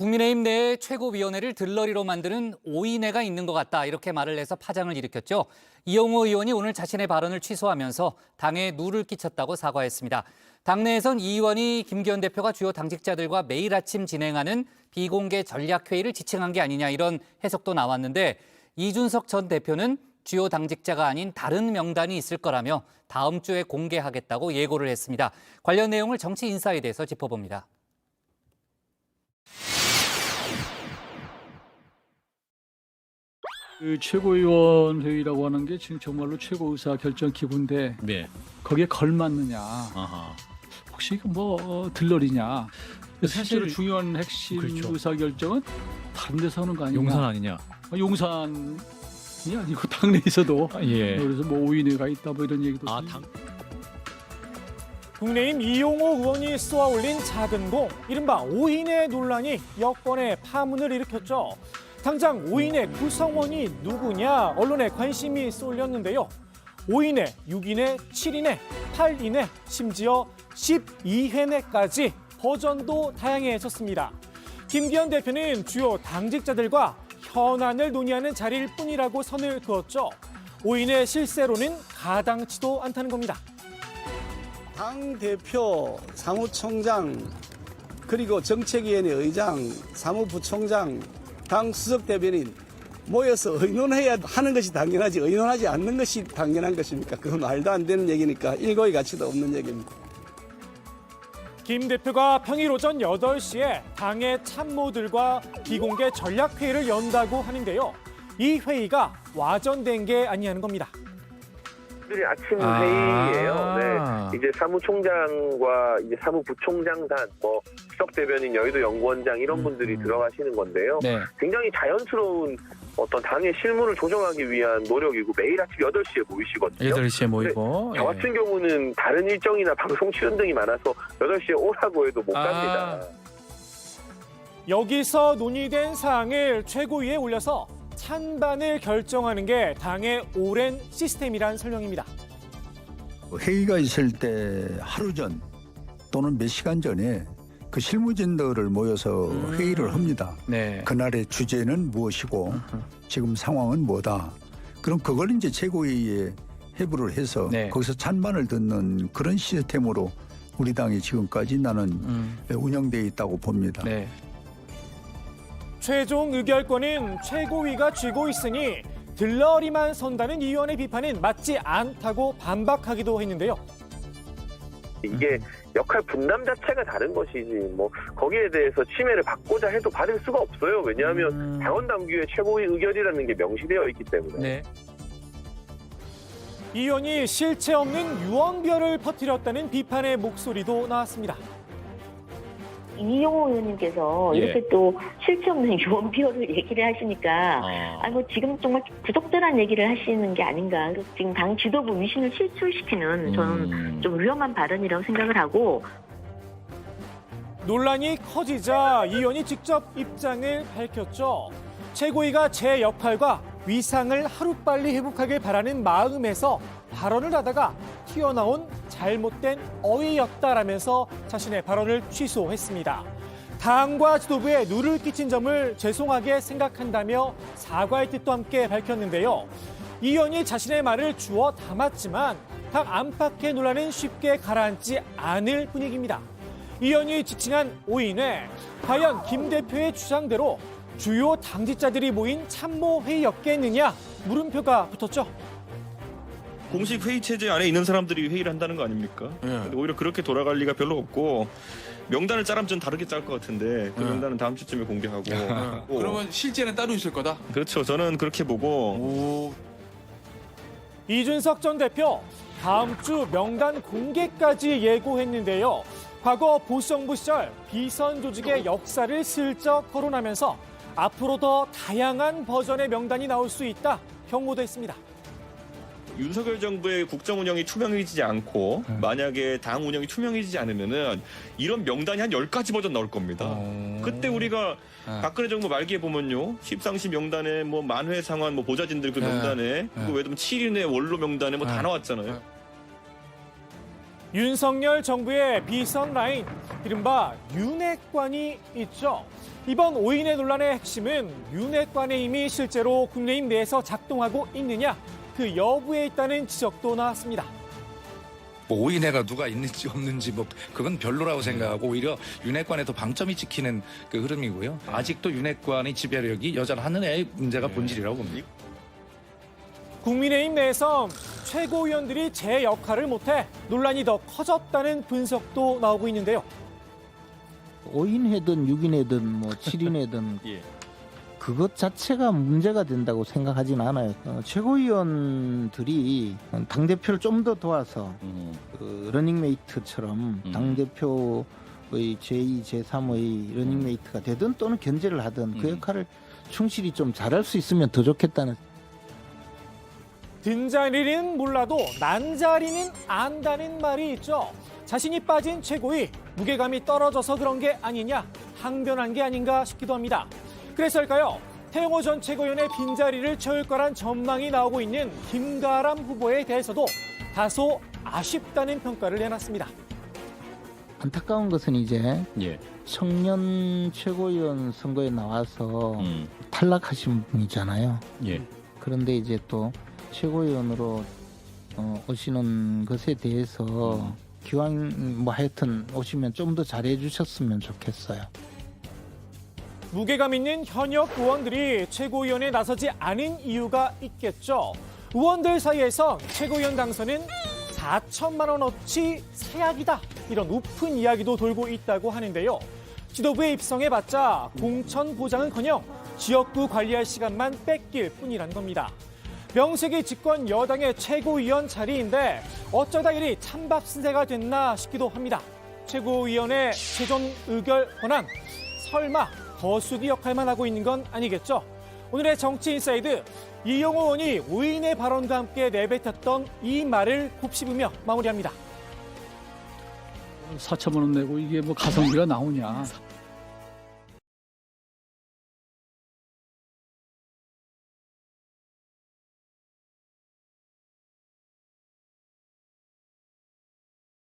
국민의힘 내에 최고위원회를 들러리로 만드는 오인회가 있는 것 같다 이렇게 말을 해서 파장을 일으켰죠. 이용호 의원이 오늘 자신의 발언을 취소하면서 당에 누를 끼쳤다고 사과했습니다. 당내에선 이 의원이 김기현 대표가 주요 당직자들과 매일 아침 진행하는 비공개 전략회의를 지칭한 게 아니냐 이런 해석도 나왔는데 이준석 전 대표는 주요 당직자가 아닌 다른 명단이 있을 거라며 다음 주에 공개하겠다고 예고를 했습니다. 관련 내용을 정치인사이드에서 짚어봅니다. 그 최고위원 회의라고 하는 게 지금 정말로 최고의사 결정 기구인데 네. 거기에 걸맞느냐? 아하. 혹시 뭐 들러리냐? 실제로 사실 중요한 핵심 그렇죠. 의사 결정은 다른 데서 하는 거 아니냐? 용산 아니냐? 용산이 아니고 당내에서도 예. 그래서 뭐 오인회가 있다 뭐 이런 얘기도 아, 있어요. 국민의힘 이용호 의원이 쏘아올린 작은 공, 이른바 오인회 논란이 여권의 파문을 일으켰죠. 당장 오인회 구성원이 누구냐 언론에 관심이 쏠렸는데요. 5인회, 6인회, 7인회, 8인회, 심지어 12회내까지 버전도 다양해졌습니다. 김기현 대표는 주요 당직자들과 현안을 논의하는 자리일 뿐이라고 선을 그었죠. 5인회 실세로는 가당치도 않다는 겁니다. 당대표, 사무총장, 그리고 정책위원회 의장, 사무부총장, 당 수석대변인 모여서 의논해야 하는 것이 당연하지 의논하지 않는 것이 당연한 것입니까? 그건 말도 안 되는 얘기니까 일고의 가치도 없는 얘기입니다. 김 대표가 평일 오전 8시에 당의 참모들과 비공개 전략회의를 연다고 하는데요. 이 회의가 와전된 게 아니냐는 겁니다. 들이 아침 회의예요. 네, 이제 사무총장과 이제 사무부총장단, 뭐 수석 대변인, 여의도 연구원장 이런 분들이 들어가시는 건데요. 네. 굉장히 자연스러운 어떤 당의 실무를 조정하기 위한 노력이고 매일 아침 8시에 모이시거든요. 8시에 모이고. 저 같은 경우는 다른 일정이나 방송 출연 등이 많아서 8시에 오라고 해도 못 갑니다. 여기서 논의된 사항을 최고위에 올려서 찬반을 결정하는 게 당의 오랜 시스템이란 설명입니다. 회의가 있을 때 하루 전 또는 몇 시간 전에 그 실무진들을 모여서 회의를 합니다. 네. 그날의 주제는 무엇이고 지금 상황은 뭐다. 그럼 그걸 이제 최고회의에 회부를 해서 네. 거기서 찬반을 듣는 그런 시스템으로 우리 당이 지금까지 나는 운영되어 있다고 봅니다. 네. 최종 의결권은 최고위가 쥐고 있으니 들러리만 선다는 이 의원의 비판은 맞지 않다고 반박하기도 했는데요. 이게 역할 분담 자체가 다른 것이지 뭐 거기에 대해서 침해를 받고자 해도 받을 수가 없어요. 왜냐하면 당원 당규의 최고위 의결이라는 게 명시되어 있기 때문에. 네. 이 의원이 실체 없는 유언별을 퍼뜨렸다는 비판의 목소리도 나왔습니다. 이용호 의원님께서 예. 이렇게 또 실체 없는 유언비어를 얘기를 하시니까 뭐 지금 정말 부적절한 얘기를 하시는 게 아닌가. 지금 당 지도부 위신을 실추시키는 저는 좀 위험한 발언이라고 생각을 하고. 논란이 커지자 이 의원이 직접 입장을 밝혔죠. 최고위가 제 역할과 위상을 하루빨리 회복하길 바라는 마음에서 발언을 하다가 튀어나온 잘못된 어휘였다라면서 자신의 발언을 취소했습니다. 당과 지도부에 누를 끼친 점을 죄송하게 생각한다며 사과의 뜻도 함께 밝혔는데요. 이 의원이 자신의 말을 주워 담았지만 당 안팎의 논란은 쉽게 가라앉지 않을 분위기입니다. 이 의원이 지칭한 오인회, 과연 김 대표의 주장대로 주요 당직자들이 모인 참모회의였겠느냐 물음표가 붙었죠. 공식 회의 체제 안에 있는 사람들이 회의를 한다는 거 아닙니까? 근데 오히려 그렇게 돌아갈 리가 별로 없고 명단을 짜라면 좀 다르게 짤 것 같은데 그 명단은 다음 주쯤에 공개하고 그러면 실제는 따로 있을 거다? 그렇죠. 저는 그렇게 보고 이준석 전 대표 다음 주 명단 공개까지 예고했는데요. 과거 보수정부 시절 비선 조직의 역사를 슬쩍 거론하면서 앞으로 더 다양한 버전의 명단이 나올 수 있다 경고도 했습니다. 윤석열 정부의 국정 운영이 투명해지지 않고 만약에 당 운영이 투명해지지 않으면은 이런 명단이 한 10가지 버전 나올 겁니다. 그때 우리가 박근혜 정부 말기에 보면요. 십상시 명단에 뭐 만회 상환 뭐 보좌진들 그 명단에 그리고 외에도 7인의 원로 명단에 뭐 다 나왔잖아요. 윤석열 정부의 비선 라인, 이른바 윤핵관이 있죠. 이번 오인혜 논란의 핵심은 윤핵관의 힘이 실제로 국민의힘 내에서 작동하고 있느냐, 그 여부에 있다는 지적도 나왔습니다. 뭐 오인혜가 누가 있는지 없는지 뭐 그건 별로라고 생각하고 오히려 윤핵관에 더 방점이 찍히는 그 흐름이고요. 아직도 윤핵관의 지배력이 여전하느냐의 문제가 본질이라고 봅니다. 국민의힘 내에서 최고위원들이 제 역할을 못해 논란이 더 커졌다는 분석도 나오고 있는데요. 5인회든 6인회든 뭐 7인회든 그것 자체가 문제가 된다고 생각하진 않아요. 최고위원들이 당대표를 좀 더 도와서 그 러닝메이트처럼 당대표의 제2, 제3의 러닝메이트가 되든 또는 견제를 하든 그 역할을 충실히 좀 잘할 수 있으면 더 좋겠다는. 든자리는 몰라도 난자리는 안다는 말이 있죠. 자신이 빠진 최고위, 무게감이 떨어져서 그런 게 아니냐, 항변한 게 아닌가 싶기도 합니다. 그래서일까요? 태영호 전 최고위원의 빈자리를 채울 거란 전망이 나오고 있는 김가람 후보에 대해서도 다소 아쉽다는 평가를 내놨습니다. 안타까운 것은 이제 청년 최고위원 선거에 나와서 탈락하신 분이잖아요. 그런데 이제 또 최고위원으로 오시는 것에 대해서 기왕 뭐 하여튼 오시면 좀 더 잘해 주셨으면 좋겠어요. 무게감 있는 현역 의원들이 최고위원에 나서지 않은 이유가 있겠죠. 의원들 사이에서 최고위원 당선은 4천만 원어치 세약이다, 이런 우픈 이야기도 돌고 있다고 하는데요. 지도부에 입성해봤자 공천 보장은커녕 지역구 관리할 시간만 뺏길 뿐이란 겁니다. 명색이 집권 여당의 최고위원 자리인데 어쩌다 이리 찬밥 신세가 됐나 싶기도 합니다. 최고위원의 최종 의결 권한, 설마 거수기 역할만 하고 있는 건 아니겠죠? 오늘의 정치인사이드, 이용호 의원이 오인의 발언과 함께 내뱉었던 이 말을 곱씹으며 마무리합니다. 4천만 원 내고 이게 뭐 가성비가 나오냐.